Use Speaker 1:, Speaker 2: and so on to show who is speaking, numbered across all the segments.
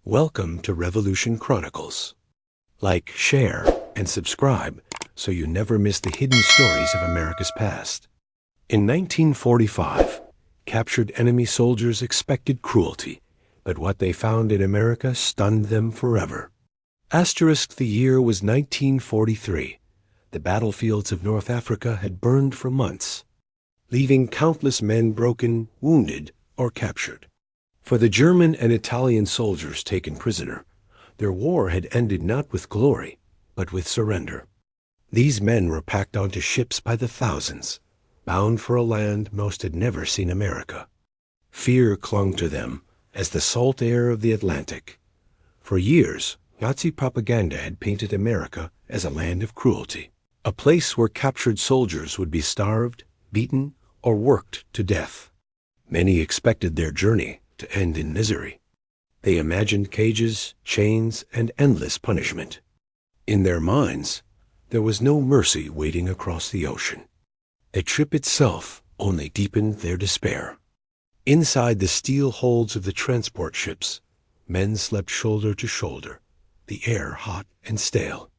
Speaker 1: Welcome to Revolution Chronicles. Like, share, and subscribe so you never miss the hidden stories of America's past. In 1945, captured enemy soldiers expected cruelty, but what they found in America stunned them forever. The year was 1943. The battlefields of North Africa had burned for months, leaving countless men broken, wounded, or captured. For the German and Italian soldiers taken prisoner, their war had ended not with glory, but with surrender. These men were packed onto ships by the thousands, bound for a land most had never seen America. Fear clung to them as the salt air of the Atlantic. For years, Nazi propaganda had painted America as a land of cruelty, a place where captured soldiers would be starved, beaten, or worked to death. Many expected their journey to end in misery. They imagined cages, chains, and endless punishment. In their minds, there was no mercy waiting across the ocean. The trip itself only deepened their despair. Inside the steel holds of the transport ships, men slept shoulder to shoulder, the air hot and stale.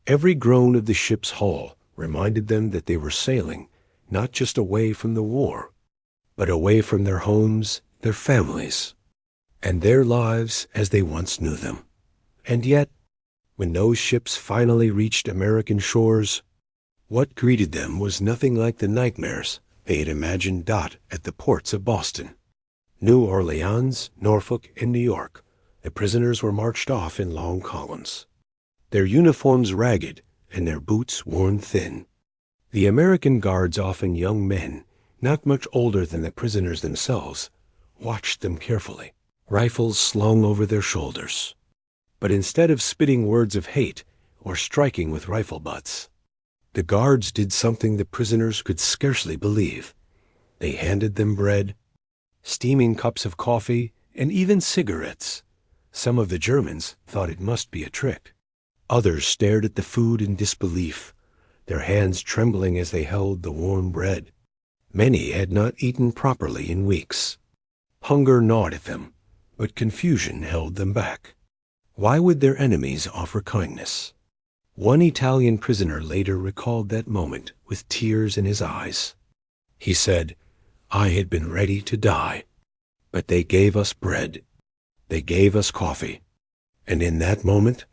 Speaker 1: Every groan of the ship's hull reminded them that they were sailing not just away from the war, but away from their homes, their families, and their lives as they once knew them. And yet, when those ships finally reached American shores, what greeted them was nothing like the nightmares they had imagined dot at the ports of Boston. New Orleans, Norfolk, and New York, the prisoners were marched off in long columns, their uniforms ragged and their boots worn thin. The American guards, often young men, not much older than the prisoners themselves, watched them carefully, rifles slung over their shoulders. But instead of spitting words of hate or striking with rifle butts, the guards did something the prisoners could scarcely believe. They handed them bread, steaming cups of coffee, and even cigarettes. Some of the Germans thought it must be a trick. Others stared at the food in disbelief, their hands trembling as they held the warm bread. Many had not eaten properly in weeks. Hunger gnawed at them, but confusion held them back. Why would their enemies offer kindness? One Italian prisoner later recalled that moment with tears in his eyes. He said, "I had been ready to die, but they gave us bread. They gave us coffee. And in that moment,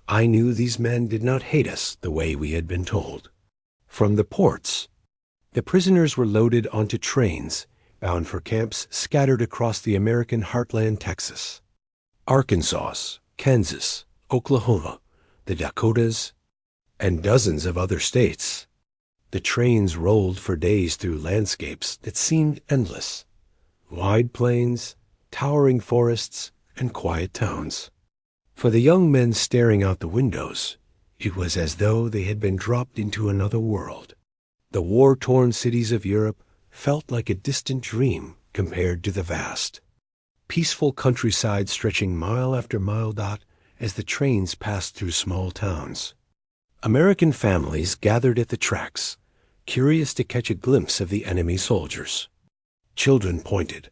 Speaker 1: I knew these men did not hate us the way we had been told." From the ports, the prisoners were loaded onto trains bound for camps scattered across the American heartland Texas, Arkansas, Kansas, Oklahoma, the Dakotas, and dozens of other states. The trains rolled for days through landscapes that seemed endless, wide plains, towering forests, and quiet towns. For the young men staring out the windows, it was as though they had been dropped into another world. The war-torn cities of Europe felt like a distant dream compared to the vast, peaceful countryside stretching mile after mile as the trains passed through small towns. American families gathered at the tracks, curious to catch a glimpse of the enemy soldiers. Children pointed,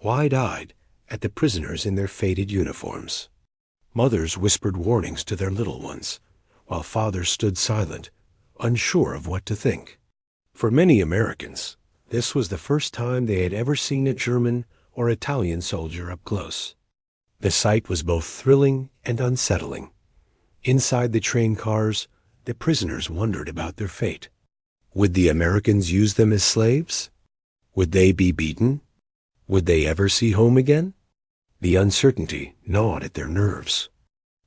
Speaker 1: wide-eyed, at the prisoners in their faded uniforms. Mothers whispered warnings to their little ones, while fathers stood silent, unsure of what to think. For many Americans, this was the first time they had ever seen a German or Italian soldier up close. The sight was both thrilling and unsettling. Inside the train cars, the prisoners wondered about their fate. Would the Americans use them as slaves? Would they be beaten? Would they ever see home again? The uncertainty gnawed at their nerves.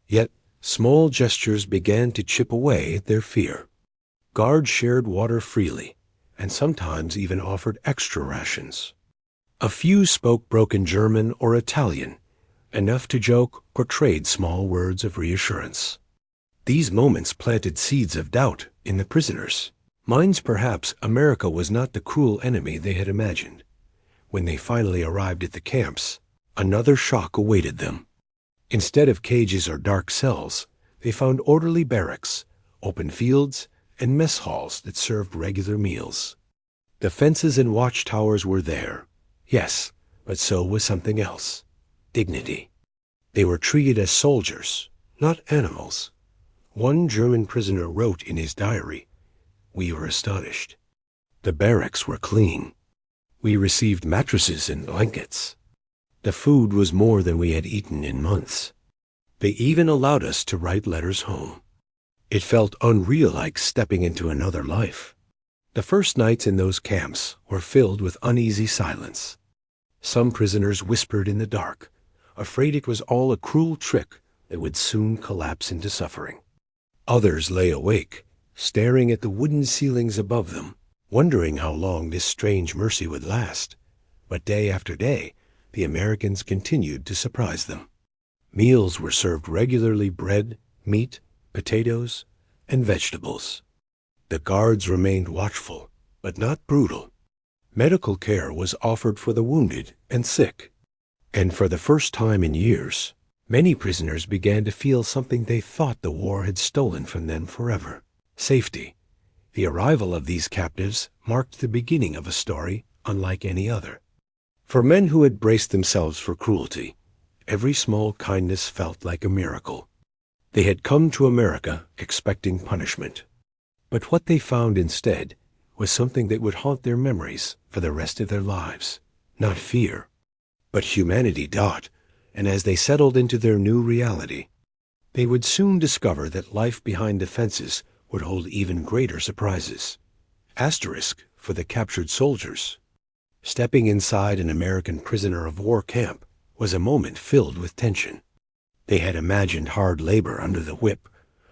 Speaker 1: Yet, small gestures began to chip away at their fear. Guards shared water freely, and sometimes even offered extra rations. A few spoke broken German or Italian, enough to joke or trade small words of reassurance. These moments planted seeds of doubt in the prisoners' minds. Perhaps America was not the cruel enemy they had imagined. When they finally arrived at the camps, another shock awaited them. Instead of cages or dark cells, they found orderly barracks, open fields, and mess halls that served regular meals. The fences and watchtowers were there, yes, but so was something else: dignity. They were treated as soldiers, not animals. One German prisoner wrote in his diary, "We were astonished. The barracks were clean. We received mattresses and blankets. The food was more than we had eaten in months. They even allowed us to write letters home. It felt unreal, like stepping into another life." The first nights in those camps were filled with uneasy silence. Some prisoners whispered in the dark, afraid it was all a cruel trick that would soon collapse into suffering. Others lay awake, staring at the wooden ceilings above them, wondering how long this strange mercy would last. But day after day, the Americans continued to surprise them. Meals were served regularly: bread, meat, potatoes, and vegetables. The guards remained watchful, but not brutal. Medical care was offered for the wounded and sick. And for the first time in years, many prisoners began to feel something they thought the war had stolen from them forever: safety. The arrival of these captives marked the beginning of a story unlike any other. For men who had braced themselves for cruelty, every small kindness felt like a miracle. They had come to America expecting punishment. But what they found instead was something that would haunt their memories for the rest of their lives. Not fear, but humanity. And as they settled into their new reality, they would soon discover that life behind the fences would hold even greater surprises. Asterisk for the captured soldiers. Stepping inside an American prisoner of war camp was a moment filled with tension. They had imagined hard labor under the whip,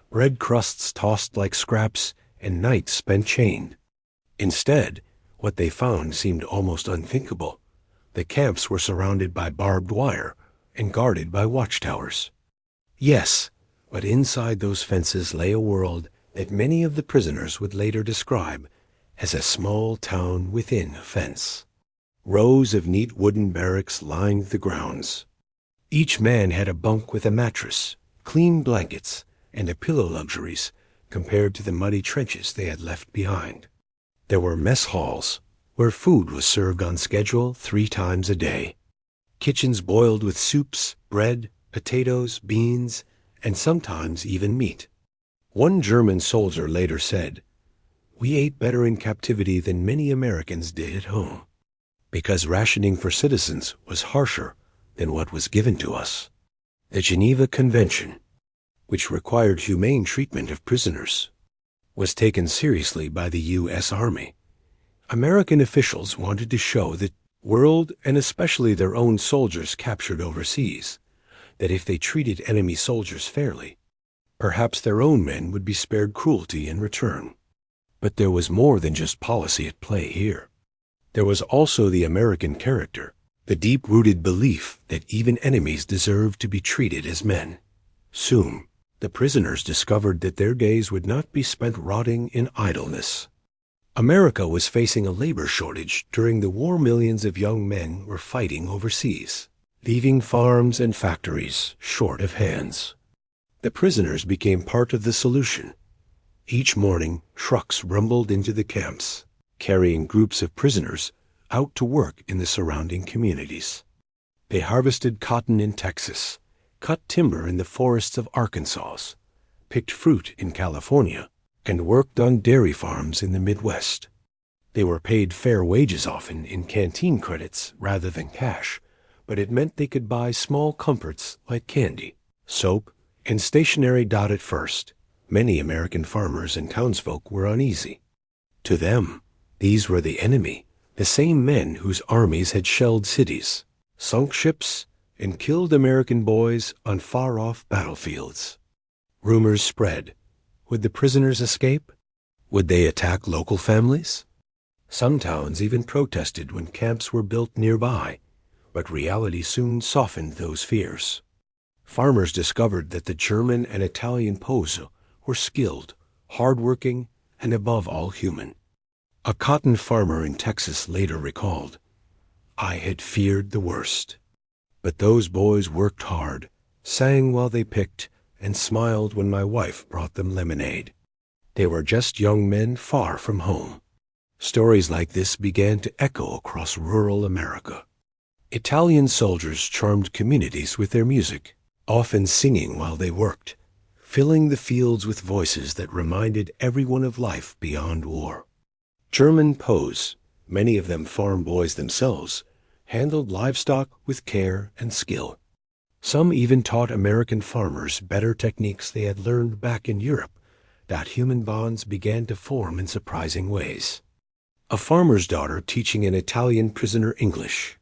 Speaker 1: bread crusts tossed like scraps, and nights spent chained. Instead, what they found seemed almost unthinkable. The camps were surrounded by barbed wire and guarded by watchtowers. Yes, but inside those fences lay a world that many of the prisoners would later describe as a small town within a fence. Rows of neat wooden barracks lined the grounds. Each man had a bunk with a mattress, clean blankets, and a pillow luxuries compared to the muddy trenches they had left behind. There were mess halls, where food was served on schedule 3 times a day. Kitchens boiled with soups, bread, potatoes, beans, and sometimes even meat. One German soldier later said, "We ate better in captivity than many Americans did at home, because rationing for citizens was harsher than what was given to us." The Geneva Convention, which required humane treatment of prisoners, was taken seriously by the U.S. Army. American officials wanted to show the world, and especially their own soldiers captured overseas, that if they treated enemy soldiers fairly, perhaps their own men would be spared cruelty in return. But there was more than just policy at play here. There was also the American character, the deep-rooted belief that even enemies deserved to be treated as men. Soon, the prisoners discovered that their days would not be spent rotting in idleness. America was facing a labor shortage. During the war, millions of young men were fighting overseas, leaving farms and factories short of hands. The prisoners became part of the solution. Each morning, trucks rumbled into the camps, carrying groups of prisoners out to work in the surrounding communities. They harvested cotton in Texas, cut timber in the forests of Arkansas, picked fruit in California, and worked on dairy farms in the Midwest. They were paid fair wages, often in canteen credits rather than cash, but it meant they could buy small comforts like candy, soap, and stationery. At first, many American farmers and townsfolk were uneasy. To them, these were the enemy, the same men whose armies had shelled cities, sunk ships, and killed American boys on far-off battlefields. Rumors spread. Would the prisoners escape? Would they attack local families? Some towns even protested when camps were built nearby, but reality soon softened those fears. Farmers discovered that the German and Italian Posse were skilled, hard-working, and above all human. A cotton farmer in Texas later recalled, "I had feared the worst. But those boys worked hard, sang while they picked, and smiled when my wife brought them lemonade. They were just young men far from home." Stories like this began to echo across rural America. Italian soldiers charmed communities with their music. often singing while they worked, filling the fields with voices that reminded everyone of life beyond war. German Poes, many of them farm boys themselves, handled livestock with care and skill. Some even taught American farmers better techniques they had learned back in Europe. That human bonds began to form in surprising ways. A farmer's daughter teaching an Italian prisoner English.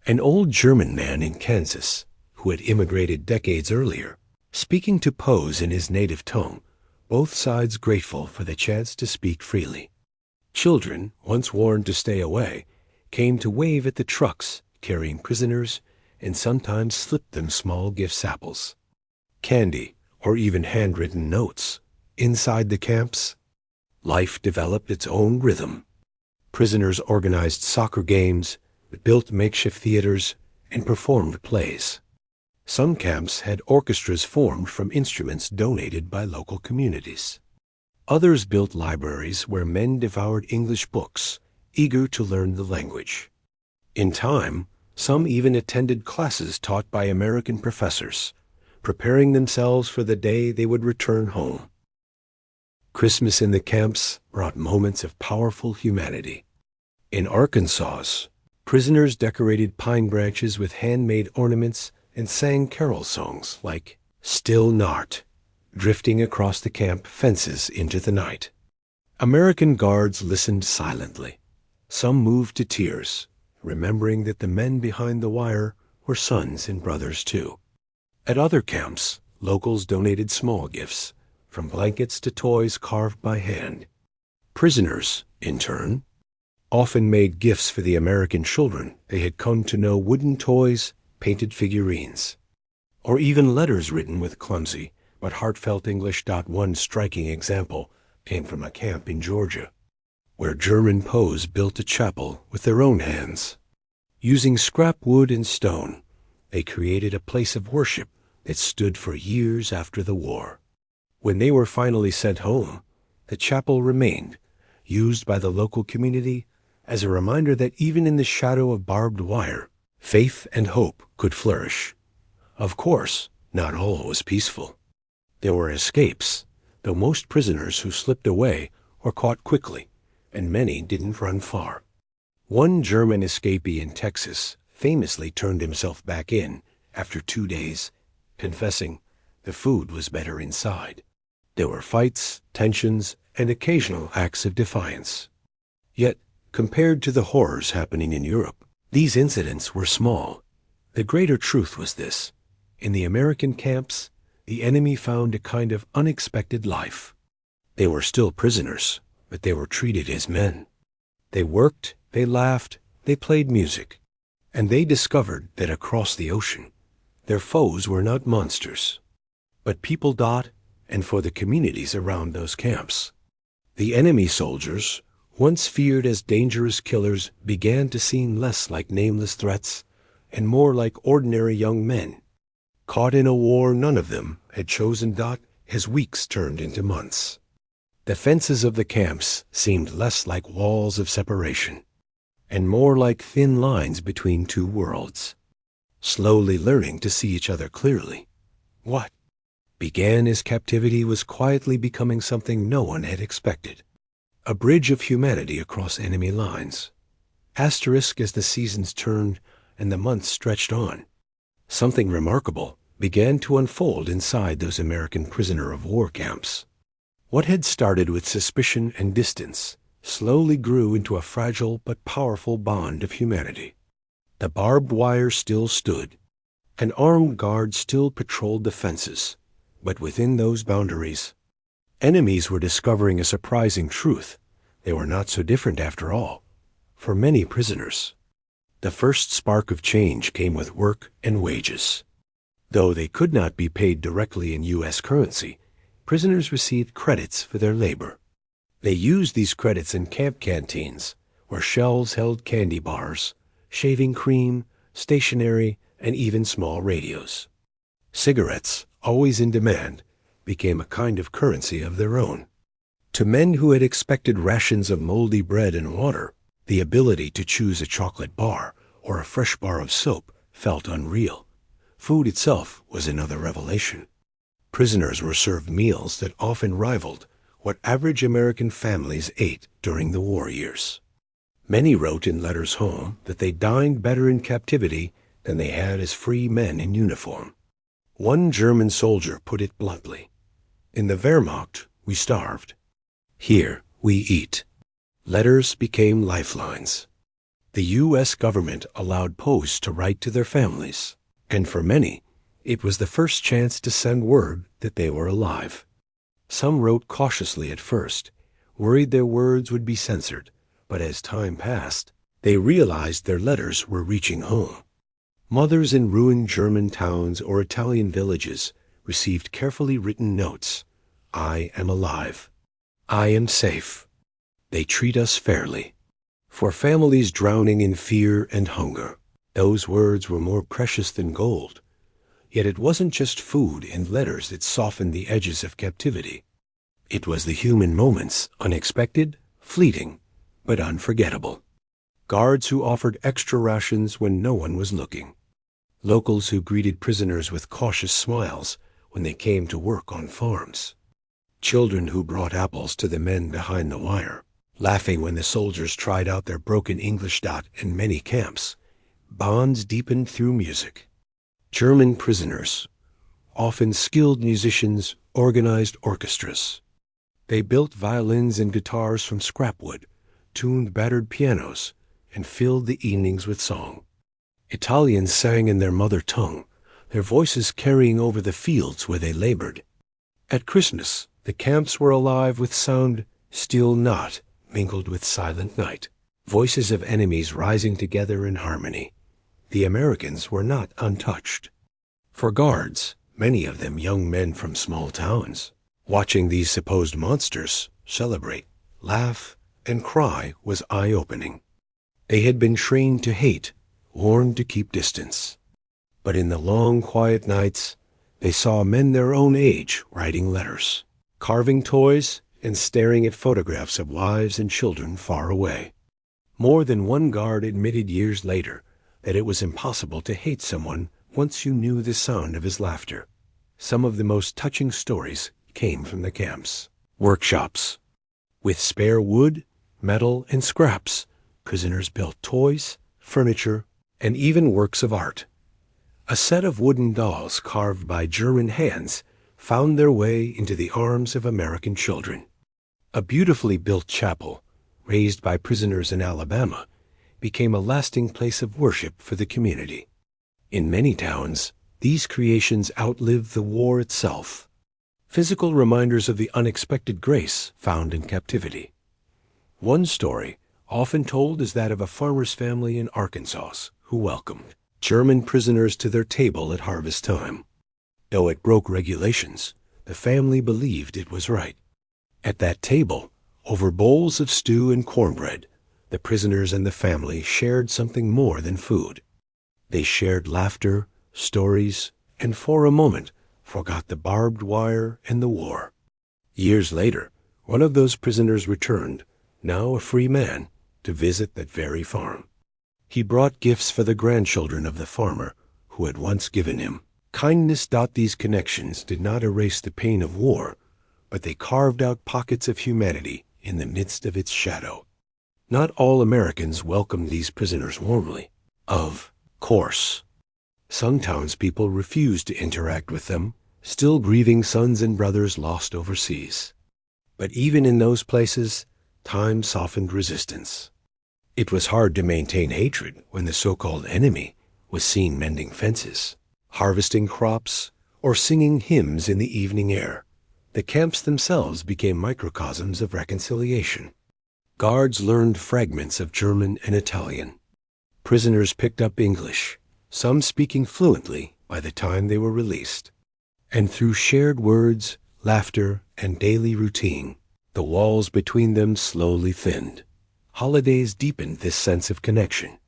Speaker 1: An old German man in Kansas, who had immigrated decades earlier, speaking to Poes in his native tongue, both sides grateful for the chance to speak freely. Children, once warned to stay away, came to wave at the trucks carrying prisoners and sometimes slipped them small gift samples, candy, or even handwritten notes. Inside the camps, life developed its own rhythm. Prisoners organized soccer games, built makeshift theaters, and performed plays. Some camps had orchestras formed from instruments donated by local communities. Others built libraries where men devoured English books, eager to learn the language. In time, some even attended classes taught by American professors, preparing themselves for the day they would return home. Christmas in the camps brought moments of powerful humanity. In Arkansas, prisoners decorated pine branches with handmade ornaments and sang carol songs like "Still Nart," drifting across the camp fences into the night. American guards listened silently. Some moved to tears, remembering that the men behind the wire were sons and brothers too. At other camps, locals donated small gifts, from blankets to toys carved by hand. Prisoners, in turn, often made gifts for the American children they had come to know, wooden toys, painted figurines, or even letters written with clumsy but heartfelt English. One striking example came from a camp in Georgia, where German Poes built a chapel with their own hands. Using scrap wood and stone, they created a place of worship that stood for years after the war. When they were finally sent home, the chapel remained, used by the local community as a reminder that even in the shadow of barbed wire, faith and hope could flourish. Of course, not all was peaceful. There were escapes, though most prisoners who slipped away were caught quickly, and many didn't run far. One German escapee in Texas famously turned himself back in after 2 days, confessing the food was better inside. There were fights, tensions, and occasional acts of defiance. Yet, compared to the horrors happening in Europe, these incidents were small. The greater truth was this: in the American camps, the enemy found a kind of unexpected life. They were still prisoners, but they were treated as men. They worked, they laughed, they played music, and they discovered that across the ocean, their foes were not monsters, but people. And for the communities around those camps, the enemy soldiers, once feared as dangerous killers, began to seem less like nameless threats and more like ordinary young men, caught in a war none of them had chosen. As weeks turned into months, the fences of the camps seemed less like walls of separation and more like thin lines between two worlds. Slowly learning to see each other clearly, what began as captivity was quietly becoming something no one had expected: a bridge of humanity across enemy lines. Asterisk as the seasons turned and the months stretched on, something remarkable began to unfold inside those American prisoner of war camps. What had started with suspicion and distance slowly grew into a fragile but powerful bond of humanity. The barbed wire still stood, and armed guards still patrolled the fences, but within those boundaries, enemies were discovering a surprising truth: they were not so different after all. For many prisoners, the first spark of change came with work and wages. Though they could not be paid directly in U.S. currency, prisoners received credits for their labor. They used these credits in camp canteens, where shelves held candy bars, shaving cream, stationery, and even small radios. Cigarettes, always in demand, became a kind of currency of their own. To men who had expected rations of moldy bread and water, the ability to choose a chocolate bar or a fresh bar of soap felt unreal. Food itself was another revelation. Prisoners were served meals that often rivaled what average American families ate during the war years. Many wrote in letters home that they dined better in captivity than they had as free men in uniform. One German soldier put it bluntly, "In the Wehrmacht, we starved. Here, we eat." Letters became lifelines. The U.S. government allowed posts to write to their families, and for many, it was the first chance to send word that they were alive. Some wrote cautiously at first, worried their words would be censored, but as time passed, they realized their letters were reaching home. Mothers in ruined German towns or Italian villages received carefully written notes. "I am alive. I am safe. They treat us fairly." For families drowning in fear and hunger, those words were more precious than gold. Yet it wasn't just food and letters that softened the edges of captivity. It was the human moments, unexpected, fleeting, but unforgettable. Guards who offered extra rations when no one was looking. Locals who greeted prisoners with cautious smiles when they came to work on farms. Children who brought apples to the men behind the wire, laughing when the soldiers tried out their broken English. In many camps, bonds deepened through music. German prisoners, often skilled musicians, organized orchestras. They built violins and guitars from scrap wood, tuned battered pianos, and filled the evenings with song. Italians sang in their mother tongue, their voices carrying over the fields where they labored. At Christmas, the camps were alive with sound still not mingled with silent night, voices of enemies rising together in harmony. The Americans were not untouched. For guards, many of them young men from small towns, watching these supposed monsters celebrate, laugh, and cry was eye-opening. They had been trained to hate, warned to keep distance. But in the long, quiet nights, they saw men their own age writing letters, carving toys, and staring at photographs of wives and children far away. More than one guard admitted years later that it was impossible to hate someone once you knew the sound of his laughter. Some of the most touching stories came from the camps. Workshops. With spare wood, metal, and scraps, prisoners built toys, furniture, and even works of art. A set of wooden dolls carved by German hands found their way into the arms of American children. A beautifully built chapel, raised by prisoners in Alabama, became a lasting place of worship for the community. In many towns, these creations outlived the war itself. Physical reminders of the unexpected grace found in captivity. One story, often told, is that of a farmer's family in Arkansas who welcomed German prisoners to their table at harvest time. Though it broke regulations, the family believed it was right. At that table, over bowls of stew and cornbread, the prisoners and the family shared something more than food. They shared laughter, stories, and for a moment forgot the barbed wire and the war. Years later, one of those prisoners returned, now a free man, to visit that very farm. He brought gifts for the grandchildren of the farmer who had once given him. Kindness. These connections did not erase the pain of war, but they carved out pockets of humanity in the midst of its shadow. Not all Americans welcomed these prisoners warmly. Of course. Some townspeople refused to interact with them, still grieving sons and brothers lost overseas. But even in those places, time softened resistance. It was hard to maintain hatred when the so-called enemy was seen mending fences, harvesting crops, or singing hymns in the evening air. The camps themselves became microcosms of reconciliation. Guards learned fragments of German and Italian. Prisoners picked up English, some speaking fluently by the time they were released. And through shared words, laughter, and daily routine, the walls between them slowly thinned. Holidays deepened this sense of connection.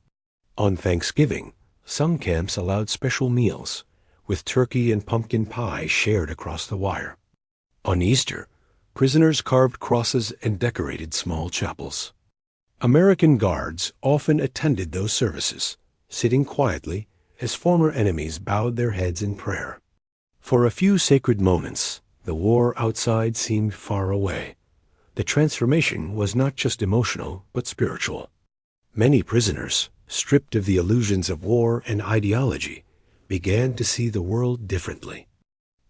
Speaker 1: On Thanksgiving, some camps allowed special meals, with turkey and pumpkin pie shared across the wire. On Easter, prisoners carved crosses and decorated small chapels. American guards often attended those services, sitting quietly, as former enemies bowed their heads in prayer. For a few sacred moments, the war outside seemed far away. The transformation was not just emotional, but spiritual. Many prisoners, stripped of the illusions of war and ideology, began to see the world differently.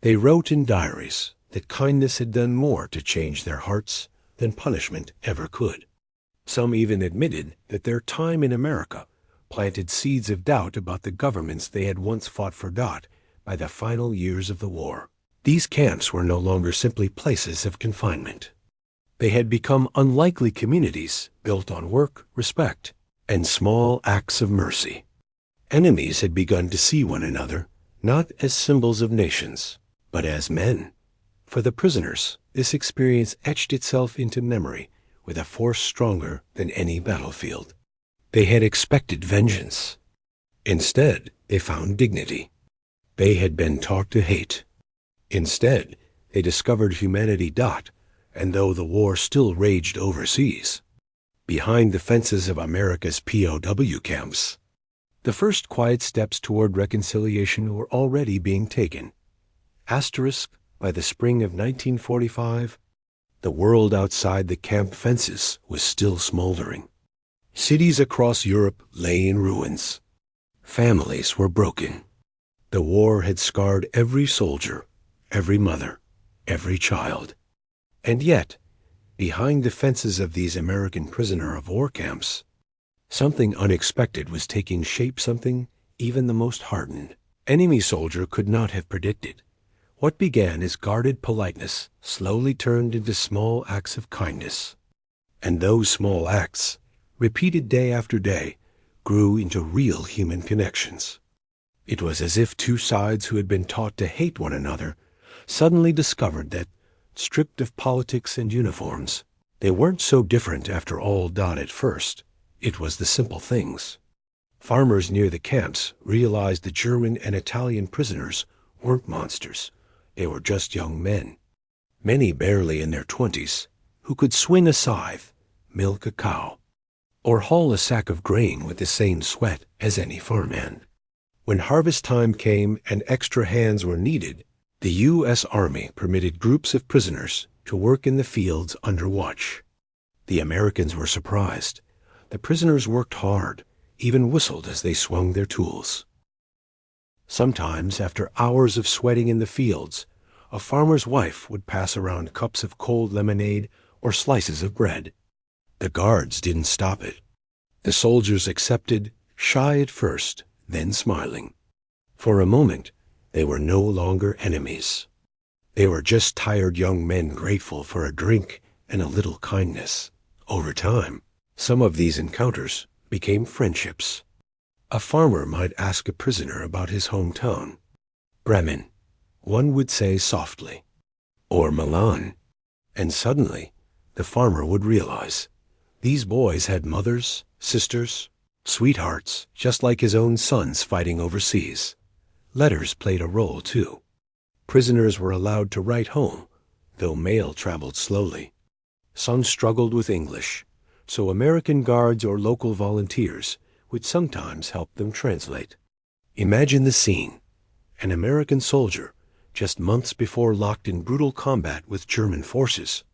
Speaker 1: They wrote in diaries that kindness had done more to change their hearts than punishment ever could. Some even admitted that their time in America planted seeds of doubt about the governments they had once fought for by the final years of the war. These camps were no longer simply places of confinement. They had become unlikely communities built on work, respect, and small acts of mercy. Enemies had begun to see one another not as symbols of nations, but as men. For the prisoners, this experience etched itself into memory with a force stronger than any battlefield. They had expected vengeance. Instead, they found dignity. They had been taught to hate. Instead, they discovered humanity. And though the war still raged overseas, behind the fences of America's POW camps, the first quiet steps toward reconciliation were already being taken. By the spring of 1945, the world outside the camp fences was still smoldering. Cities across Europe lay in ruins. Families were broken. The war had scarred every soldier, every mother, every child. And yet, behind the fences of these American prisoner of war camps, something unexpected was taking shape, something even the most hardened enemy soldier could not have predicted. What began as guarded politeness slowly turned into small acts of kindness. And those small acts, repeated day after day, grew into real human connections. It was as if two sides who had been taught to hate one another suddenly discovered that, stripped of politics and uniforms, they weren't so different after all. At first, it was the simple things. Farmers near the camps realized the German and Italian prisoners weren't monsters. They were just young men, many barely in their 20s, who could swing a scythe, milk a cow, or haul a sack of grain with the same sweat as any farmhand. When harvest time came and extra hands were needed, the U.S. Army permitted groups of prisoners to work in the fields under watch. The Americans were surprised. The prisoners worked hard, even whistled as they swung their tools. Sometimes, after hours of sweating in the fields, a farmer's wife would pass around cups of cold lemonade or slices of bread. The guards didn't stop it. The soldiers accepted, shy at first, then smiling. For a moment, they were no longer enemies. They were just tired young men grateful for a drink and a little kindness. Over time, some of these encounters became friendships. A farmer might ask a prisoner about his hometown. Bremen, one would say softly, or Milan. And suddenly, the farmer would realize these boys had mothers, sisters, sweethearts, just like his own sons fighting overseas. Letters played a role, too. Prisoners were allowed to write home, though mail traveled slowly. Some struggled with English, so American guards or local volunteers would sometimes help them translate. Imagine the scene. An American soldier, just months before locked in brutal combat with German forces,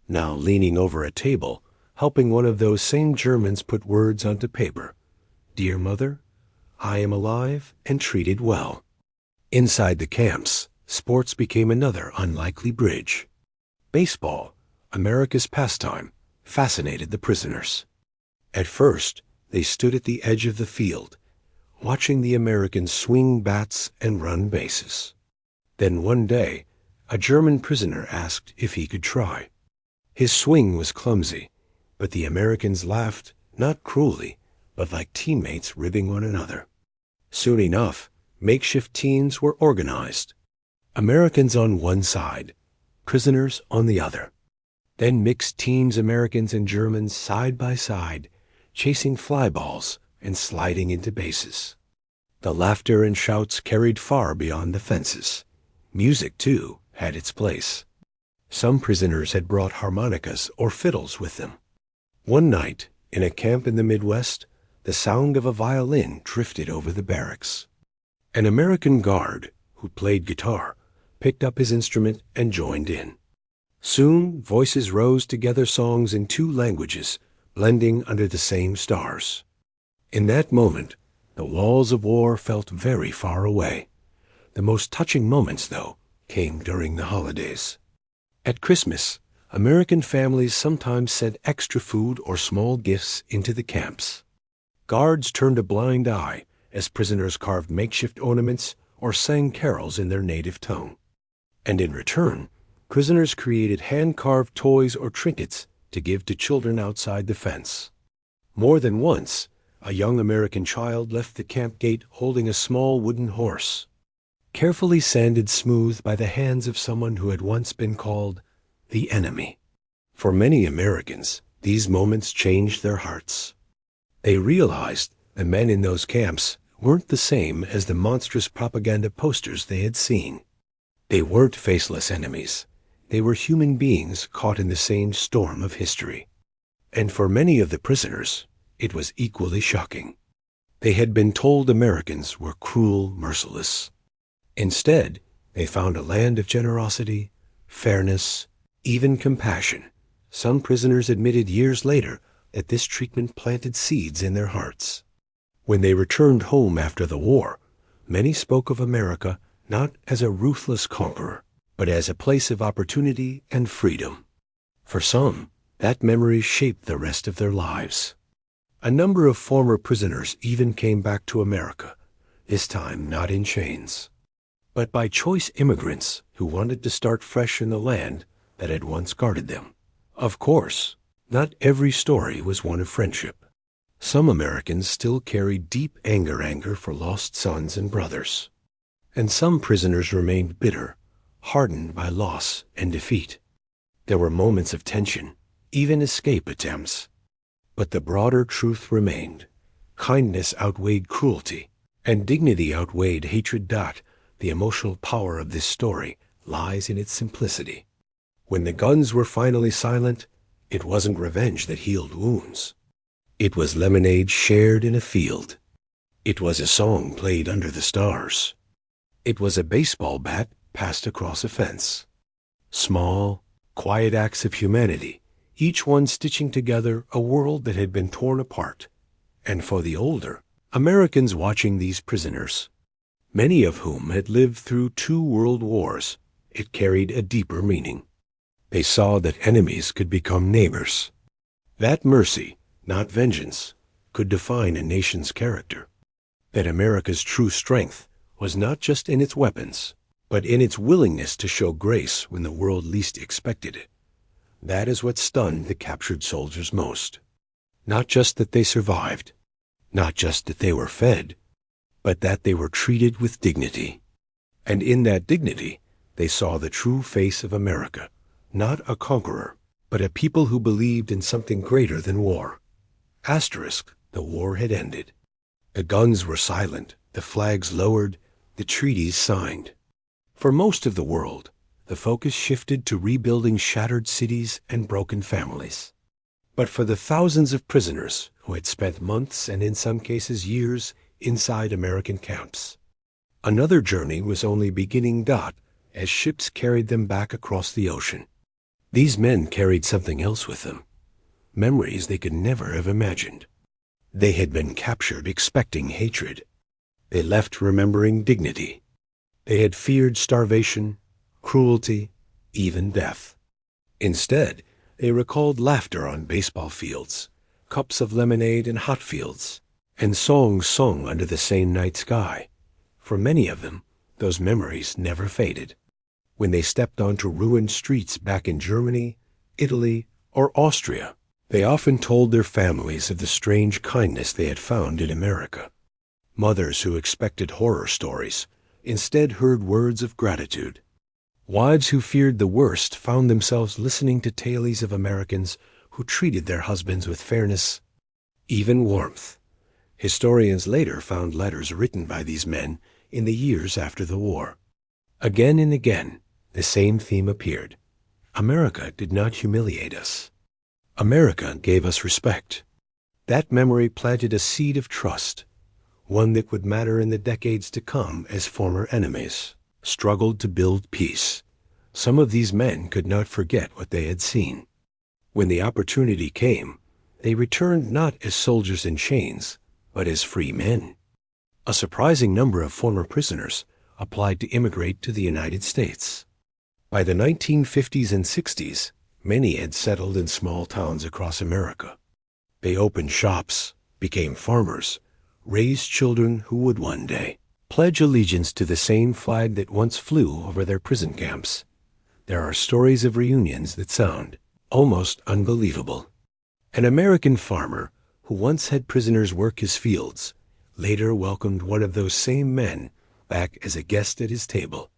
Speaker 1: now leaning over a table, helping one of those same Germans put words onto paper. Dear Mother, I am alive and treated well. Inside the camps, sports became another unlikely bridge. Baseball, America's pastime, fascinated the prisoners. At first, they stood at the edge of the field, watching the Americans swing bats and run bases. Then one day, a German prisoner asked if he could try. His swing was clumsy, but the Americans laughed, not cruelly, but like teammates ribbing one another. Soon enough, makeshift teams were organized. Americans on one side, prisoners on the other. Then mixed teams, Americans and Germans side by side, chasing fly balls and sliding into bases. The laughter and shouts carried far beyond the fences. Music, too, had its place. Some prisoners had brought harmonicas or fiddles with them. One night, in a camp in the Midwest, the sound of a violin drifted over the barracks. An American guard, who played guitar, picked up his instrument and joined in. Soon, voices rose together songs in two languages, blending under the same stars. In that moment, the walls of war felt very far away. The most touching moments, though, came during the holidays. At Christmas, American families sometimes sent extra food or small gifts into the camps. Guards turned a blind eye as prisoners carved makeshift ornaments or sang carols in their native tongue. And in return, prisoners created hand-carved toys or trinkets to give to children outside the fence. More than once, a young American child left the camp gate holding a small wooden horse, carefully sanded smooth by the hands of someone who had once been called the enemy. For many Americans, these moments changed their hearts. They realized the men in those camps weren't the same as the monstrous propaganda posters they had seen. They weren't faceless enemies. They were human beings caught in the same storm of history. And for many of the prisoners, it was equally shocking. They had been told Americans were cruel, merciless. Instead, they found a land of generosity, fairness, even compassion. Some prisoners admitted years later that this treatment planted seeds in their hearts. When they returned home after the war, many spoke of America not as a ruthless conqueror, but as a place of opportunity and freedom. For some, that memory shaped the rest of their lives. A number of former prisoners even came back to America, this time not in chains, but by choice immigrants who wanted to start fresh in the land that had once guarded them. Of course, not every story was one of friendship. Some Americans still carried deep anger for lost sons and brothers. And some prisoners remained bitter, hardened by loss and defeat. There were moments of tension, even escape attempts. But the broader truth remained. Kindness outweighed cruelty, and dignity outweighed hatred. The emotional power of this story lies in its simplicity. When the guns were finally silent, it wasn't revenge that healed wounds. It was lemonade shared in a field. It was a song played under the stars. It was a baseball bat passed across a fence. Small, quiet acts of humanity, each one stitching together a world that had been torn apart. And for the older Americans watching these prisoners, many of whom had lived through 2 world wars, it carried a deeper meaning. They saw that enemies could become neighbors. That mercy, not vengeance, could define a nation's character. That America's true strength was not just in its weapons, but in its willingness to show grace when the world least expected it. That is what stunned the captured soldiers most. Not just that they survived, not just that they were fed, but that they were treated with dignity. And in that dignity, they saw the true face of America, not a conqueror, but a people who believed in something greater than war. Asterisk, the war had ended. The guns were silent, the flags lowered, the treaties signed. For most of the world, the focus shifted to rebuilding shattered cities and broken families. But for the thousands of prisoners who had spent months and in some cases years inside American camps, another journey was only beginning. As ships carried them back across the ocean. These men carried something else with them, memories they could never have imagined. They had been captured expecting hatred. They left remembering dignity. They had feared starvation, cruelty, even death. Instead, they recalled laughter on baseball fields, cups of lemonade in hot fields, and songs sung under the same night sky. For many of them, those memories never faded. When they stepped onto ruined streets back in Germany, Italy, or Austria, they often told their families of the strange kindness they had found in America. Mothers who expected horror stories instead heard words of gratitude. Wives who feared the worst found themselves listening to tales of Americans who treated their husbands with fairness, even warmth. Historians later found letters written by these men in the years after the war. Again and again, the same theme appeared. America did not humiliate us. America gave us respect. That memory planted a seed of trust. one that would matter in the decades to come as former enemies struggled to build peace. Some of these men could not forget what they had seen. When the opportunity came, they returned not as soldiers in chains, but as free men. A surprising number of former prisoners applied to immigrate to the United States. By the 1950s and 60s, many had settled in small towns across America. They opened shops, became farmers, raised children who would one day pledge allegiance to the same flag that once flew over their prison camps. There are stories of reunions that sound almost unbelievable. An American farmer who once had prisoners work his fields later welcomed one of those same men back as a guest at his table.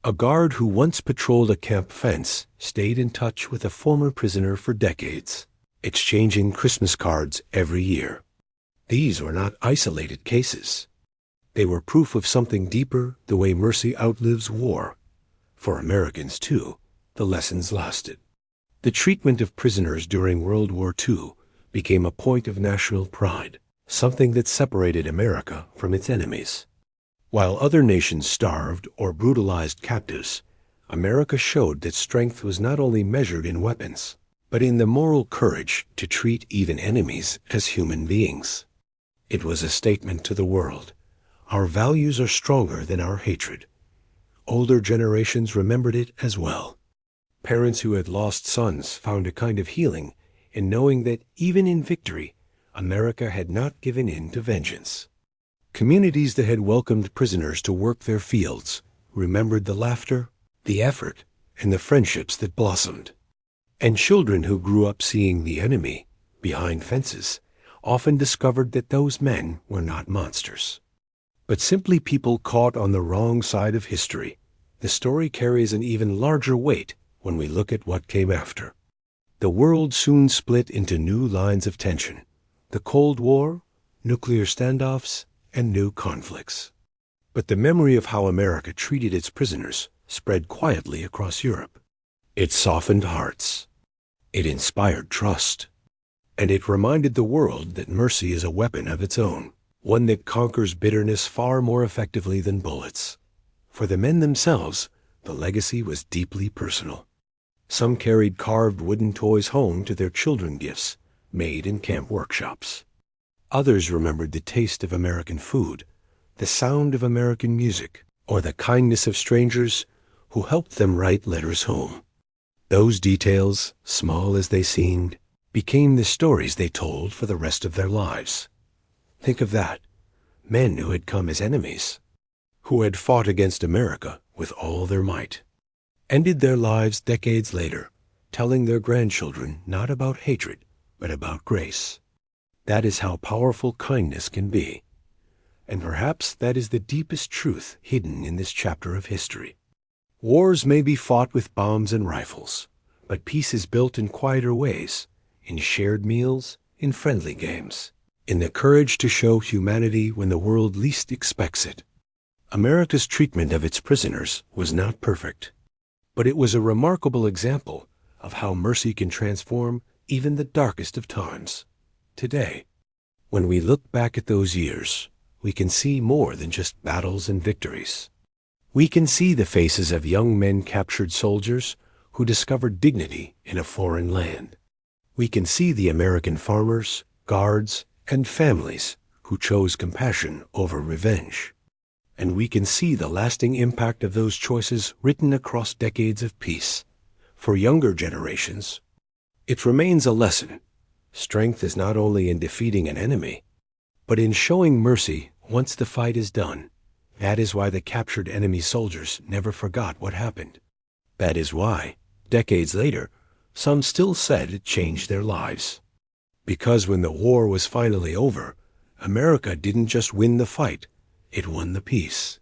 Speaker 1: A guard who once patrolled a camp fence stayed in touch with a former prisoner for decades, exchanging Christmas cards every year. These were not isolated cases. They were proof of something deeper, the way mercy outlives war. For Americans, too, the lessons lasted. The treatment of prisoners during World War II became a point of national pride, something that separated America from its enemies. While other nations starved or brutalized captives, America showed that strength was not only measured in weapons, but in the moral courage to treat even enemies as human beings. It was a statement to the world: our values are stronger than our hatred. Older generations remembered it as well. Parents who had lost sons found a kind of healing in knowing that even in victory, America had not given in to vengeance. Communities that had welcomed prisoners to work their fields remembered the laughter, the effort, and the friendships that blossomed. And children who grew up seeing the enemy behind fences often discovered that those men were not monsters, but simply people caught on the wrong side of history. The story carries an even larger weight when we look at what came after. The world soon split into new lines of tension: the Cold War, nuclear standoffs, and new conflicts. But the memory of how America treated its prisoners spread quietly across Europe. It softened hearts. It inspired trust. And it reminded the world that mercy is a weapon of its own, one that conquers bitterness far more effectively than bullets. For the men themselves, the legacy was deeply personal. Some carried carved wooden toys home to their children, gifts made in camp workshops. Others remembered the taste of American food, the sound of American music, or the kindness of strangers who helped them write letters home. Those details, small as they seemed, became the stories they told for the rest of their lives. Think of that. Men who had come as enemies, who had fought against America with all their might, ended their lives decades later, telling their grandchildren not about hatred, but about grace. That is how powerful kindness can be. And perhaps that is the deepest truth hidden in this chapter of history. Wars may be fought with bombs and rifles, but peace is built in quieter ways, in shared meals, in friendly games, in the courage to show humanity when the world least expects it. America's treatment of its prisoners was not perfect, but it was a remarkable example of how mercy can transform even the darkest of times. Today, when we look back at those years, we can see more than just battles and victories. We can see the faces of young men captured soldiers who discovered dignity in a foreign land. We can see the American farmers, guards, and families who chose compassion over revenge. And we can see the lasting impact of those choices written across decades of peace. For younger generations, it remains a lesson. Strength is not only in defeating an enemy, but in showing mercy once the fight is done. That is why the captured enemy soldiers never forgot what happened. That is why, decades later, some still said it changed their lives. Because when the war was finally over, America didn't just win the fight, it won the peace.